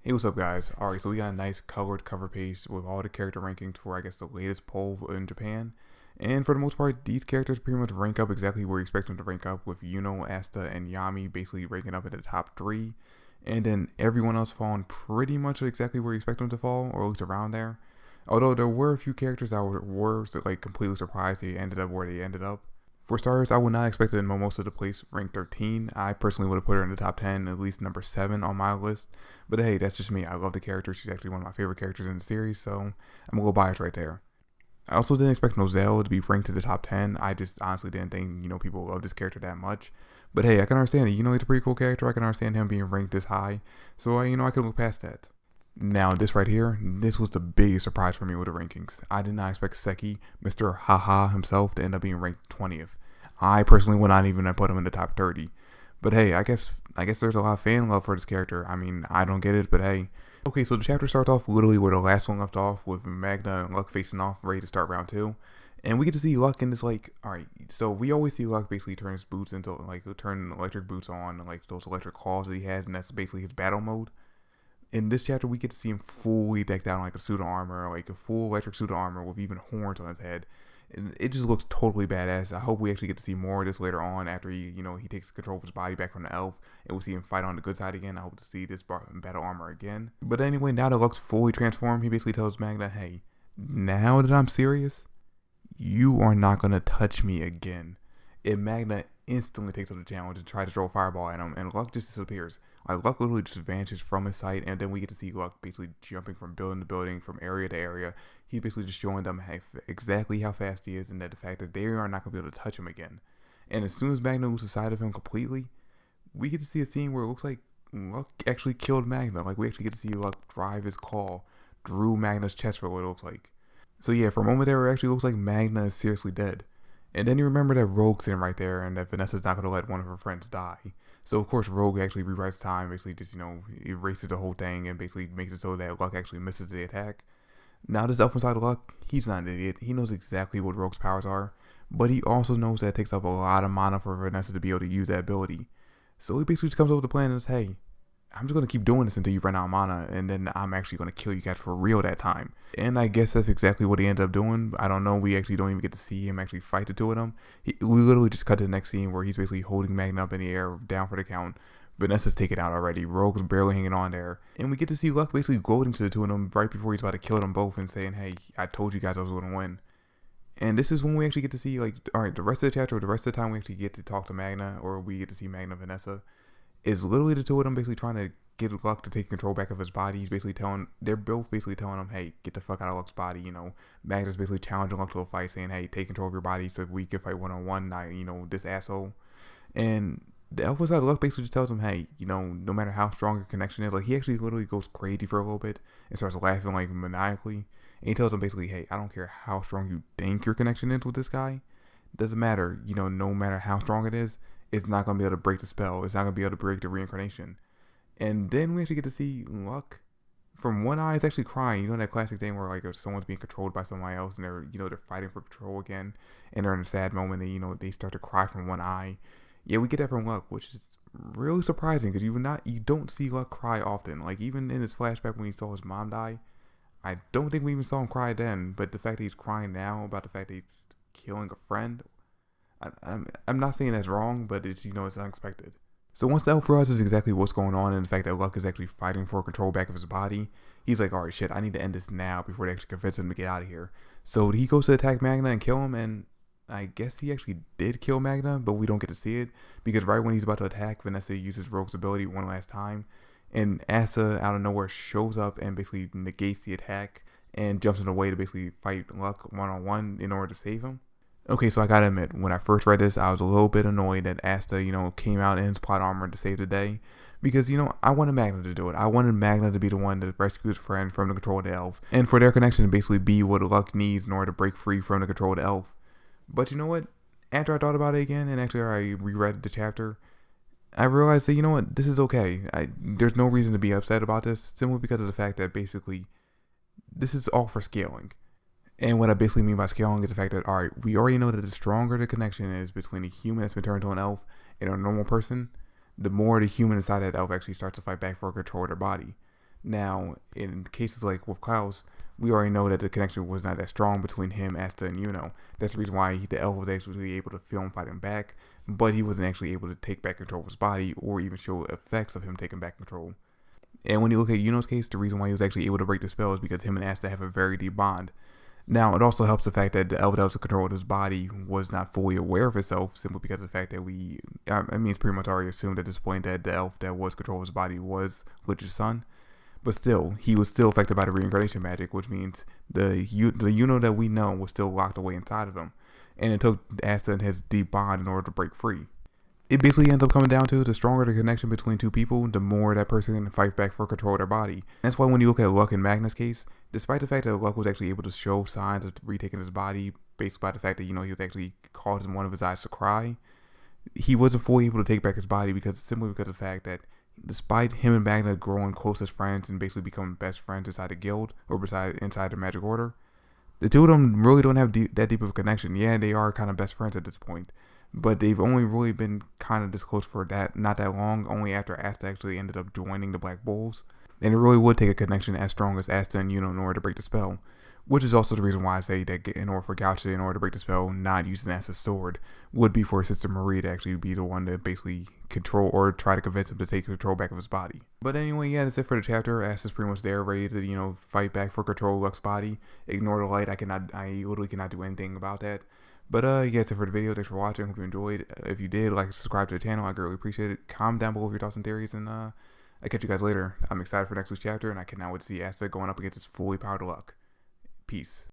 Hey, what's up, guys? Alright, so we got a nice colored cover page with all the character rankings for, I guess, the latest poll in Japan. And for the most part, these characters pretty much rank up exactly where you expect them to rank up, with Yuno, Asta, and Yami basically ranking up in the top three. And then everyone else falling pretty much exactly where you expect them to fall, or at least around there. Although there were a few characters that were like completely surprised they ended up where they ended up. For starters, I would not expect that Mimosa to place ranked 13. I personally would have put her in the top 10, at least number 7 on my list. But hey, that's just me. I love the character. She's actually one of my favorite characters in the series, so I'm a little biased right there. I also didn't expect Nozel to be ranked to the top 10. I just honestly didn't think, people love this character that much. But hey, I can understand it. He's a pretty cool character. I can understand him being ranked this high. So, I can look past that. Now, this right here, this was the biggest surprise for me with the rankings. I did not expect Seki, Mr. Haha himself, to end up being ranked 20th. I personally would not even have put him in the top 30. But hey, I guess there's a lot of fan love for this character. I mean, I don't get it, but hey. Okay, so the chapter starts off literally where the last one left off, with Magna and Luck facing off, ready to start round 2. And we get to see Luck in this, alright, so we always see Luck basically turn his boots into, turn electric boots on, those electric claws that he has, and that's basically his battle mode. In this chapter, we get to see him fully decked out in a suit of armor, a full electric suit of armor with even horns on his head. And it just looks totally badass. I hope we actually get to see more of this later on after he takes control of his body back from the elf, and we'll see him fight on the good side again. I hope to see this battle armor again. But anyway, now that Luck's fully transformed, he basically tells Magna, hey, now that I'm serious, you are not going to touch me again. And Magna instantly takes up the challenge and tries to throw a fireball at him, and Luck just disappears. Luck literally just vanishes from his sight, and then we get to see Luck basically jumping from building to building, from area to area. He's basically just showing them exactly how fast he is, and that the fact that they are not going to be able to touch him again. And as soon as Magna loses sight of him completely, we get to see a scene where it looks like Luck actually killed Magna. We actually get to see Luck drive his claw through Magna's chest for what it looks like. So yeah, for a moment there, it actually looks like Magna is seriously dead. And then you remember that Rogue's sitting right there, and that Vanessa's not going to let one of her friends die. So of course Rogue actually rewrites time, basically just, erases the whole thing and basically makes it so that Luck actually misses the attack. Now this elf inside of Luck, he's not an idiot. He knows exactly what Rogue's powers are, but he also knows that it takes up a lot of mana for Vanessa to be able to use that ability. So he basically just comes up with a plan and says, hey, I'm just going to keep doing this until you run out of mana, and then I'm actually going to kill you guys for real that time. And I guess that's exactly what he ended up doing. I don't know. We actually don't even get to see him actually fight the two of them. We literally just cut to the next scene where he's basically holding Magna up in the air, down for the count. Vanessa's taken out already. Rogue's barely hanging on there. And we get to see Luck basically gloating to the two of them right before he's about to kill them both and saying, hey, I told you guys I was going to win. And this is when we actually get to see, alright, the rest of the chapter, the rest of the time we actually get to talk to Magna, or we get to see Magna and Vanessa, is literally the two of them basically trying to get Luck to take control back of his body. They're both basically telling him, hey, get the fuck out of Luck's body. Magna's basically challenging Luck to a fight, saying, hey, take control of your body so we can fight one-on-one, not, this asshole. And the elf inside of Luck basically just tells him, hey, no matter how strong your connection is, he actually literally goes crazy for a little bit and starts laughing maniacally. And he tells him basically, hey, I don't care how strong you think your connection is with this guy. It doesn't matter, no matter how strong it is, it's not going to be able to break the spell. It's not going to be able to break the reincarnation. And then we actually get to see Luck from one eye is actually crying. That classic thing where if someone's being controlled by somebody else and they're fighting for control again, and they're in a sad moment and they start to cry from one eye. Yeah, we get that from Luck, which is really surprising because you don't see Luck cry often. Even in his flashback when he saw his mom die, I don't think we even saw him cry then. But the fact that he's crying now about the fact that he's killing a friend, I'm not saying that's wrong, but it's it's unexpected. So once the elf realizes exactly what's going on and the fact that Luck is actually fighting for control back of his body, he's like, alright, shit, I need to end this now before they actually convince him to get out of here. So he goes to attack Magna and kill him, and I guess he actually did kill Magna, but we don't get to see it, because right when he's about to attack, Vanessa uses Rogue's ability one last time, and Asta out of nowhere shows up and basically negates the attack and jumps in the way to basically fight Luck one-on-one in order to save him. Okay, so I gotta admit, when I first read this, I was a little bit annoyed that Asta, came out in his plot armor to save the day. Because, I wanted Magna to do it. I wanted Magna to be the one to rescue his friend from the control of the elf. And for their connection to basically be what Luck needs in order to break free from the control of the elf. But you know what? After I thought about it again, and after I reread the chapter, I realized that, this is okay. There's no reason to be upset about this, simply because of the fact that basically, this is all for scaling. And what I basically mean by scaling is the fact that, alright, we already know that the stronger the connection is between a human that's been turned into an elf and a normal person, the more the human inside that elf actually starts to fight back for control of their body. Now, in cases like with Klaus, we already know that the connection was not that strong between him, Asta, and Yuno. That's the reason why the elf was actually able to feel him fighting back, but he wasn't actually able to take back control of his body or even show effects of him taking back control. And when you look at Yuno's case, the reason why he was actually able to break the spell is because him and Asta have a very deep bond. Now, it also helps the fact that the elf that was in control of his body was not fully aware of himself, simply because of the fact that it's pretty much already assumed at this point that the elf that was control of his body was Lich's son. But still, he was still affected by the reincarnation magic, which means the Yuno that we know was still locked away inside of him. And it took Asta and his deep bond in order to break free. It basically ends up coming down to the stronger the connection between two people, the more that person can fight back for control of their body. That's why when you look at Luck and Magnus' case, despite the fact that Luck was actually able to show signs of retaking his body, based by the fact that, he was actually causing one of his eyes to cry, he wasn't fully able to take back his body simply because of the fact that despite him and Magna growing close as friends and basically becoming best friends inside the guild or inside the magic order, the two of them really don't have that deep of a connection. Yeah, they are kind of best friends at this point, but they've only really been kind of this close for not that long, only after Asta actually ended up joining the Black Bulls. And it really would take a connection as strong as Asta and Yuno in order to break the spell. Which is also the reason why I say that in order for Gaucha, in order to break the spell, not using Asta's sword, would be for his sister Marie to actually be the one to basically control or try to convince him to take control back of his body. But anyway, yeah, that's it for the chapter. Asta's pretty much there, ready to, fight back for control of Luck's body. Ignore the light. I literally cannot do anything about that. But yeah, that's it for the video. Thanks for watching. Hope you enjoyed. If you did, like, subscribe to the channel. I greatly appreciate it. Comment down below your thoughts and theories, and I'll catch you guys later. I'm excited for next week's chapter, and I cannot wait to see Asta going up against his fully powered Luck. Peace.